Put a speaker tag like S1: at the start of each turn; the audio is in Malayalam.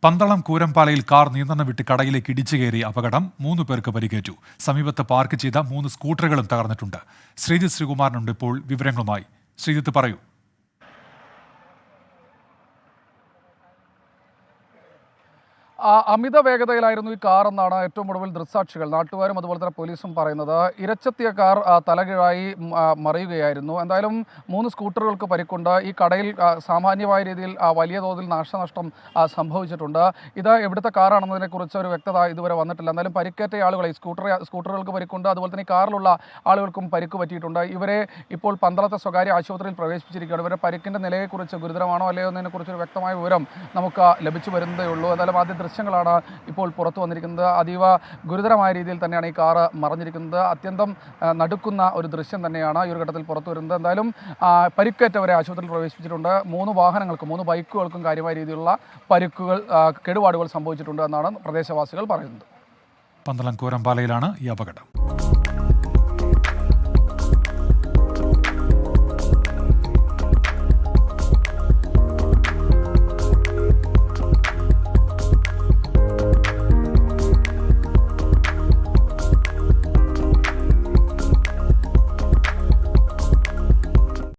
S1: പന്തളം കൂരമ്പാലയിൽ കാർ നിയന്ത്രണം വിട്ട് കടയിലേക്ക് ഇടിച്ചു കയറി അപകടം 3 പേർക്ക് പരിക്കേറ്റു. സമീപത്ത് പാർക്ക് ചെയ്ത 3 സ്കൂട്ടറുകളും തകർന്നിട്ടുണ്ട്. ശ്രീജിത്ത് ശ്രീകുമാറിനുണ്ട് ഇപ്പോൾ വിവരങ്ങളുമായി. ശ്രീജിത്ത്, പറയൂ.
S2: അമിത വേഗതയിലായിരുന്നു ഈ കാർ എന്നാണ് ഏറ്റവും ഒടുവിൽ ദൃക്സാക്ഷികൾ, നാട്ടുകാരും അതുപോലെ തന്നെ പോലീസും പറയുന്നത്. ഇരച്ചെത്തിയ കാർ തലകീഴായി മറിയുകയായിരുന്നു. എന്തായാലും 3 സ്കൂട്ടറുകൾക്ക് പരിക്കുണ്ട്. ഈ കടയിൽ സാമാന്യമായ രീതിയിൽ വലിയ തോതിൽ നാശനഷ്ടം സംഭവിച്ചിട്ടുണ്ട്. ഇത് എവിടുത്തെ കാറാണെന്നതിനെക്കുറിച്ച് ഒരു വ്യക്തത ഇതുവരെ വന്നിട്ടില്ല. എന്തായാലും പരിക്കേറ്റ ആളുകളെ സ്കൂട്ടറുകൾക്ക് പരിക്കുണ്ട്. അതുപോലെ തന്നെ ഈ കാറിലുള്ള ആളുകൾക്കും പരിക്ക് പറ്റിയിട്ടുണ്ട്. ഇവരെ ഇപ്പോൾ പന്തളത്തെ സ്വകാര്യ ആശുപത്രിയിൽ പ്രവേശിപ്പിച്ചിരിക്കുകയാണ്. ഇവരുടെ പരിക്കിൻ്റെ നിലയെക്കുറിച്ച് ഗുരുതരമാണോ അല്ലയോ എന്നതിനെക്കുറിച്ചൊരു വ്യക്തമായ വിവരം നമുക്ക് ലഭിച്ചു വരുന്നതേ ഉള്ളൂ. എന്തായാലും ആദ്യ ദൃശ്യങ്ങളാണ് ഇപ്പോൾ പുറത്തു വന്നിരിക്കുന്നത്. അതീവ ഗുരുതരമായ രീതിയിൽ തന്നെയാണ് ഈ കാറ് മറിഞ്ഞിരിക്കുന്നത്. അത്യന്തം നടുക്കുന്ന ഒരു ദൃശ്യം തന്നെയാണ് ഈ ഒരു ഘട്ടത്തിൽ പുറത്തു വരുന്നത്. എന്തായാലും പരിക്കേറ്റവരെ ആശുപത്രിയിൽ പ്രവേശിപ്പിച്ചിട്ടുണ്ട്. 3 വാഹനങ്ങൾക്കും 3 ബൈക്കുകൾക്കും കാര്യമായ രീതിയിലുള്ള പരിക്കുകൾ, കേടുപാടുകൾ സംഭവിച്ചിട്ടുണ്ട് എന്നാണ് പ്രദേശവാസികൾ പറയുന്നത്.
S1: പന്തളം കൂരമ്പാലയിലാണ് ഈ അപകടം.